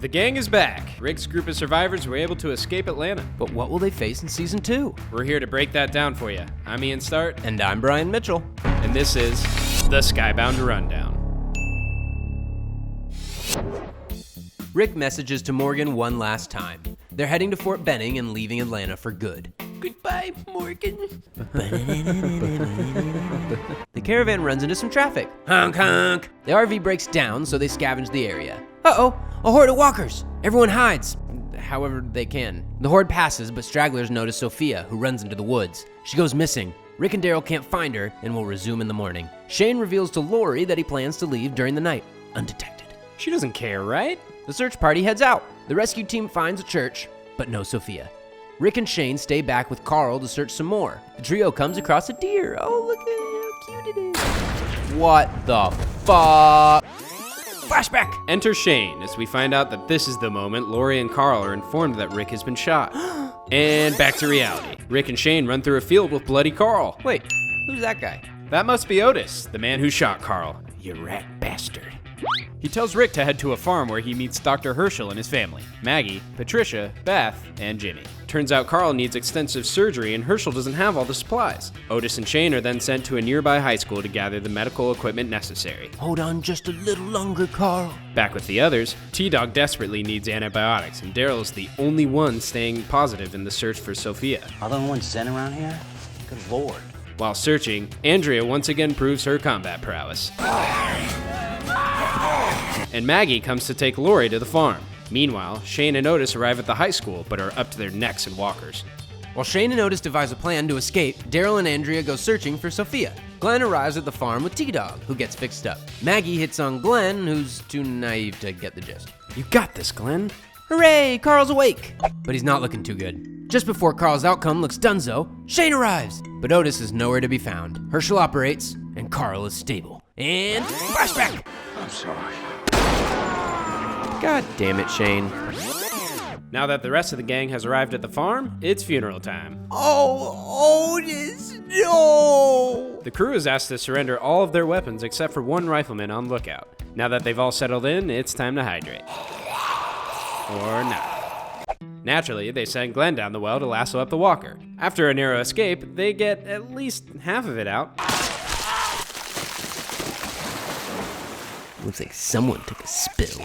The gang is back. Rick's group of survivors were able to escape Atlanta. But what will they face in Season 2? We're here to break that down for you. I'm Ian Start. And I'm Brian Mitchell. And this is the Skybound Rundown. Rick messages to Morgan one last time. They're heading to Fort Benning and leaving Atlanta for good. Goodbye, Morgan. The caravan runs into some traffic. Honk, honk. The RV breaks down, so they scavenge the area. Uh-oh, a horde of walkers. Everyone hides, however they can. The horde passes, but stragglers notice Sophia, who runs into the woods. She goes missing. Rick and Daryl can't find her and will resume in the morning. Shane reveals to Lori that he plans to leave during the night, undetected. She doesn't care, right? The search party heads out. The rescue team finds a church, but no Sophia. Rick and Shane stay back with Carl to search some more. The trio comes across a deer. Oh, look at how cute it is. What the fuck? Flashback! Enter Shane as we find out that this is the moment Lori and Carl are informed that Rick has been shot. And back to reality. Rick and Shane run through a field with bloody Carl. Wait, who's that guy? That must be Otis, the man who shot Carl. You rat bastard. He tells Rick to head to a farm where he meets Dr. Herschel and his family, Maggie, Patricia, Beth, and Jimmy. Turns out Carl needs extensive surgery and Herschel doesn't have all the supplies. Otis and Shane are then sent to a nearby high school to gather the medical equipment necessary. Hold on just a little longer, Carl. Back with the others, T-Dog desperately needs antibiotics and Daryl is the only one staying positive in the search for Sophia. Are the only ones zen around here? Good lord. While searching, Andrea once again proves her combat prowess. And Maggie comes to take Lori to the farm. Meanwhile, Shane and Otis arrive at the high school, but are up to their necks in walkers. While Shane and Otis devise a plan to escape, Daryl and Andrea go searching for Sophia. Glenn arrives at the farm with T-Dog, who gets fixed up. Maggie hits on Glenn, who's too naive to get the gist. You got this, Glenn. Hooray, Carl's awake! But he's not looking too good. Just before Carl's outcome looks donezo, Shane arrives, but Otis is nowhere to be found. Herschel operates, and Carl is stable. And flashback! I'm sorry. God damn it, Shane. Now that the rest of the gang has arrived at the farm, it's funeral time. Oh, Otis, no! The crew is asked to surrender all of their weapons except for one rifleman on lookout. Now that they've all settled in, it's time to hydrate. Or not. Naturally, they send Glenn down the well to lasso up the walker. After a narrow escape, they get at least half of it out. Looks like someone took a spill.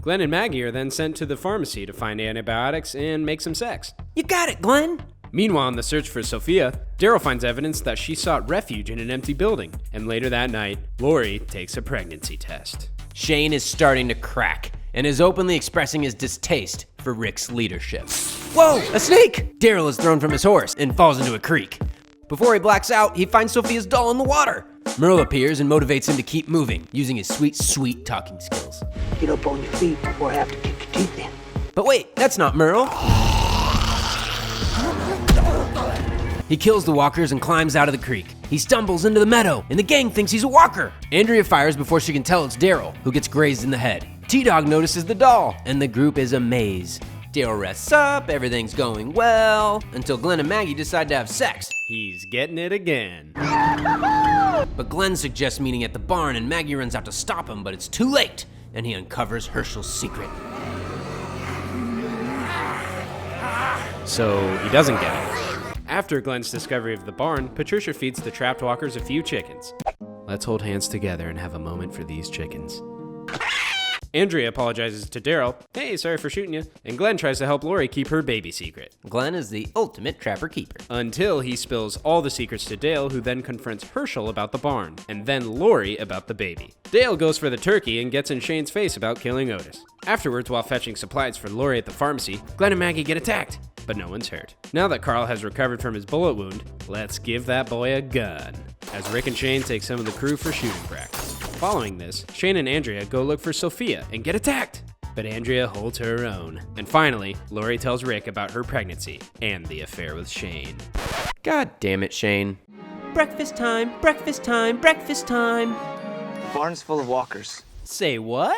Glenn and Maggie are then sent to the pharmacy to find antibiotics and make some sex. You got it, Glenn! Meanwhile, in the search for Sophia, Daryl finds evidence that she sought refuge in an empty building. And later that night, Lori takes a pregnancy test. Shane is starting to crack and is openly expressing his distaste for Rick's leadership. Whoa, a snake! Daryl is thrown from his horse and falls into a creek. Before he blacks out, he finds Sophia's doll in the water. Merle appears and motivates him to keep moving, using his sweet, sweet talking skills. Get up on your feet before I have to kick your teeth in. But wait, that's not Merle. He kills the walkers and climbs out of the creek. He stumbles into the meadow, and the gang thinks he's a walker. Andrea fires before she can tell it's Daryl, who gets grazed in the head. T-Dog notices the doll, and the group is amazed. Daryl rests up, everything's going well, until Glenn and Maggie decide to have sex. He's getting it again. But Glenn suggests meeting at the barn, and Maggie runs out to stop him, but it's too late, and he uncovers Herschel's secret. So he doesn't get it. After Glenn's discovery of the barn, Patricia feeds the trapped walkers a few chickens. Let's hold hands together and have a moment for these chickens. Andrea apologizes to Daryl. Hey, sorry for shooting you. And Glenn tries to help Lori keep her baby secret. Glenn is the ultimate trapper-keeper. Until he spills all the secrets to Dale, who then confronts Herschel about the barn, and then Lori about the baby. Dale goes for the turkey and gets in Shane's face about killing Otis. Afterwards, while fetching supplies for Lori at the pharmacy, Glenn and Maggie get attacked, but no one's hurt. Now that Carl has recovered from his bullet wound, let's give that boy a gun, as Rick and Shane take some of the crew for shooting practice. Following this, Shane and Andrea go look for Sophia and get attacked, but Andrea holds her own. And finally, Lori tells Rick about her pregnancy and the affair with Shane. God damn it, Shane. Breakfast time, breakfast time, breakfast time. The barn's full of walkers. Say what?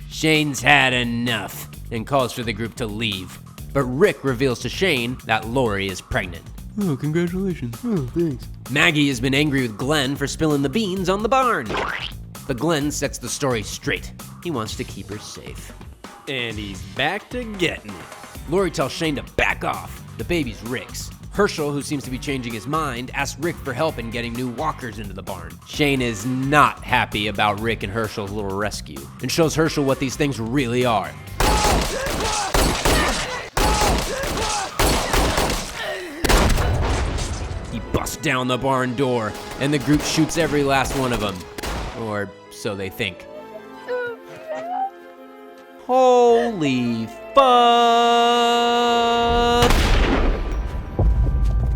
Shane's had enough and calls for the group to leave. But Rick reveals to Shane that Lori is pregnant. Oh, congratulations. Oh, thanks. Maggie has been angry with Glenn for spilling the beans on the barn. But Glenn sets the story straight. He wants to keep her safe. And he's back to getting it. Lori tells Shane to back off. The baby's Rick's. Herschel, who seems to be changing his mind, asks Rick for help in getting new walkers into the barn. Shane is not happy about Rick and Herschel's little rescue, and shows Herschel what these things really are. He busts down the barn door, and the group shoots every last one of them. Or so they think. Holy fuck!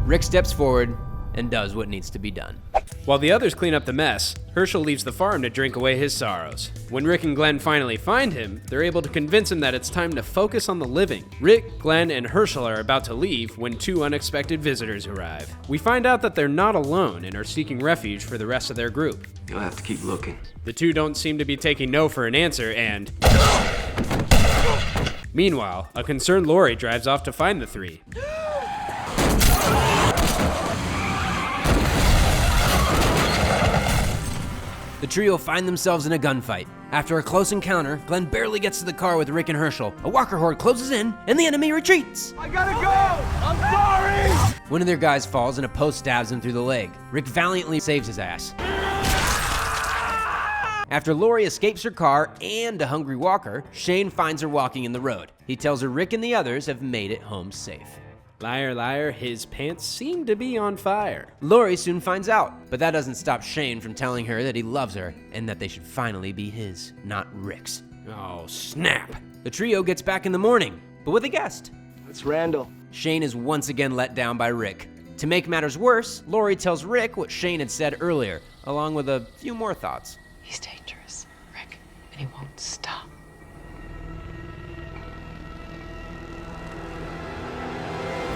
Rick steps forward and does what needs to be done. While the others clean up the mess, Herschel leaves the farm to drink away his sorrows. When Rick and Glenn finally find him, they're able to convince him that it's time to focus on the living. Rick, Glenn, and Herschel are about to leave when two unexpected visitors arrive. We find out that they're not alone and are seeking refuge for the rest of their group. You'll have to keep looking. The two don't seem to be taking no for an answer, and... Meanwhile, a concerned Lori drives off to find the three. The trio find themselves in a gunfight. After a close encounter, Glenn barely gets to the car with Rick and Herschel. A walker horde closes in, and the enemy retreats. I gotta go! I'm sorry! One of their guys falls, and a post stabs him through the leg. Rick valiantly saves his ass. After Lori escapes her car and a hungry walker, Shane finds her walking in the road. He tells her Rick and the others have made it home safe. Liar, liar, his pants seem to be on fire. Lori soon finds out, but that doesn't stop Shane from telling her that he loves her and that they should finally be his, not Rick's. Oh, snap. The trio gets back in the morning, but with a guest. It's Randall. Shane is once again let down by Rick. To make matters worse, Lori tells Rick what Shane had said earlier, along with a few more thoughts. He's dangerous, Rick, and he won't stop.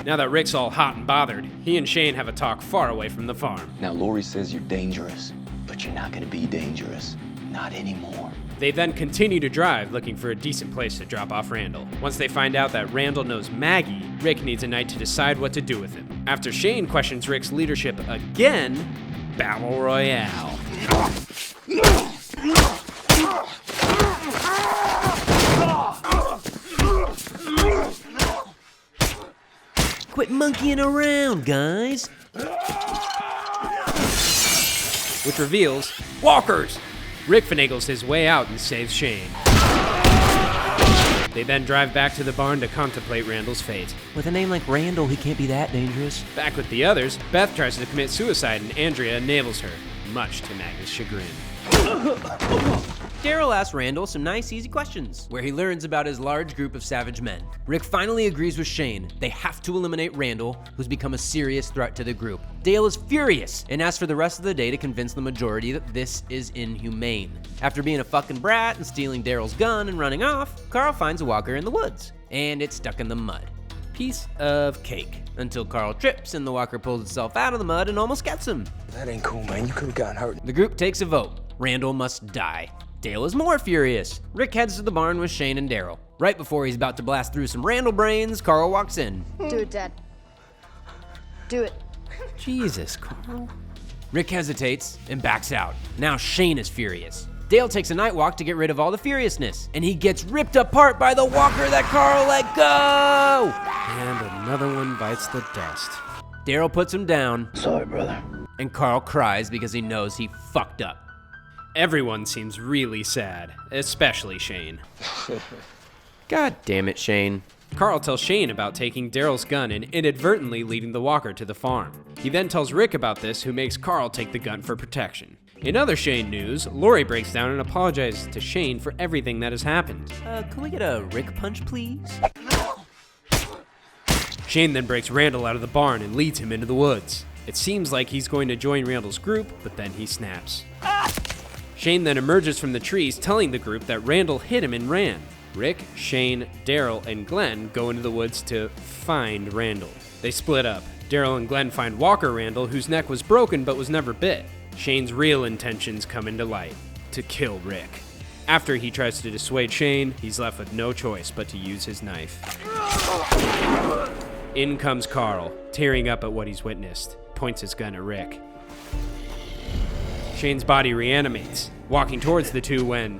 Now that Rick's all hot and bothered, he and Shane have a talk far away from the farm. Now, Lori says you're dangerous, but you're not gonna be dangerous. Not anymore. They then continue to drive, looking for a decent place to drop off Randall. Once they find out that Randall knows Maggie, Rick needs a night to decide what to do with him. After Shane questions Rick's leadership again, Battle Royale. Quit monkeying around, guys. Which reveals walkers. Rick finagles his way out and saves Shane. They then drive back to the barn to contemplate Randall's fate. With a name like Randall, he can't be that dangerous. Back with the others, Beth tries to commit suicide and Andrea enables her, much to Maggie's chagrin. Daryl asks Randall some nice, easy questions, where he learns about his large group of savage men. Rick finally agrees with Shane. They have to eliminate Randall, who's become a serious threat to the group. Dale is furious and asks for the rest of the day to convince the majority that this is inhumane. After being a fucking brat and stealing Daryl's gun and running off, Carl finds a walker in the woods, and it's stuck in the mud. Piece of cake. Until Carl trips and the walker pulls itself out of the mud and almost gets him. That ain't cool, man. You could've gotten hurt. The group takes a vote. Randall must die. Dale is more furious. Rick heads to the barn with Shane and Daryl. Right before he's about to blast through some Randall brains, Carl walks in. Do it, Dad. Do it. Jesus, Carl. Rick hesitates and backs out. Now Shane is furious. Dale takes a night walk to get rid of all the furiousness, and he gets ripped apart by the walker that Carl let go! And another one bites the dust. Daryl puts him down, Sorry, brother. and Carl cries because he knows he fucked up. Everyone seems really sad, especially Shane. God damn it, Shane. Carl tells Shane about taking Daryl's gun and inadvertently leading the walker to the farm. He then tells Rick about this, who makes Carl take the gun for protection. In other Shane news, Lori breaks down and apologizes to Shane for everything that has happened. Can we get a Rick punch, please? Shane then breaks Randall out of the barn and leads him into the woods. It seems like he's going to join Randall's group, but then he snaps. Shane then emerges from the trees, telling the group that Randall hit him and ran. Rick, Shane, Daryl, and Glenn go into the woods to find Randall. They split up. Daryl and Glenn find Walker Randall, whose neck was broken but was never bit. Shane's real intentions come into light: to kill Rick. After he tries to dissuade Shane, he's left with no choice but to use his knife. In comes Carl, tearing up at what he's witnessed, points his gun at Rick. Shane's body reanimates, walking towards the two when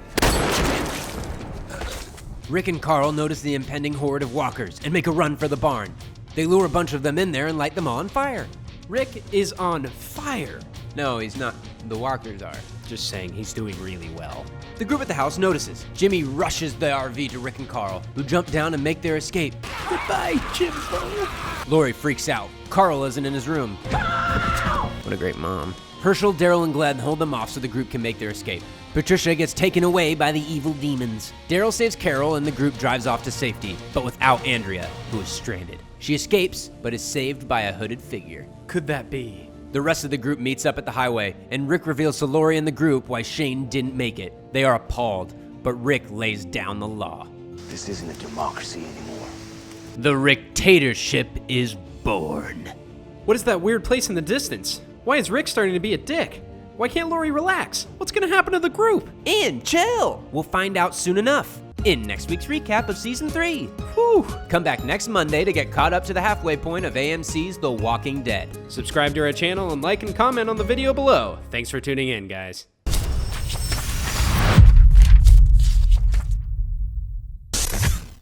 Rick and Carl notice the impending horde of walkers and make a run for the barn. They lure a bunch of them in there and light them all on fire. Rick is on fire. No, he's not. The walkers are. Just saying, he's doing really well. The group at the house notices. Jimmy rushes the RV to Rick and Carl, who jump down and make their escape. Goodbye, Jimbo. Lori freaks out. Carl isn't in his room. What a great mom. Herschel, Daryl, and Glenn hold them off so the group can make their escape. Patricia gets taken away by the evil demons. Daryl saves Carol and the group drives off to safety, but without Andrea, who is stranded. She escapes, but is saved by a hooded figure. Could that be? The rest of the group meets up at the highway, and Rick reveals to Lori and the group why Shane didn't make it. They are appalled, but Rick lays down the law. This isn't a democracy anymore. The ricktatorship is born. What is that weird place in the distance? Why is Rick starting to be a dick? Why can't Lori relax? What's gonna happen to the group? And chill! We'll find out soon enough in next week's recap of Season 3. Whew. Come back next Monday to get caught up to the halfway point of AMC's The Walking Dead. Subscribe to our channel and like and comment on the video below. Thanks for tuning in, guys.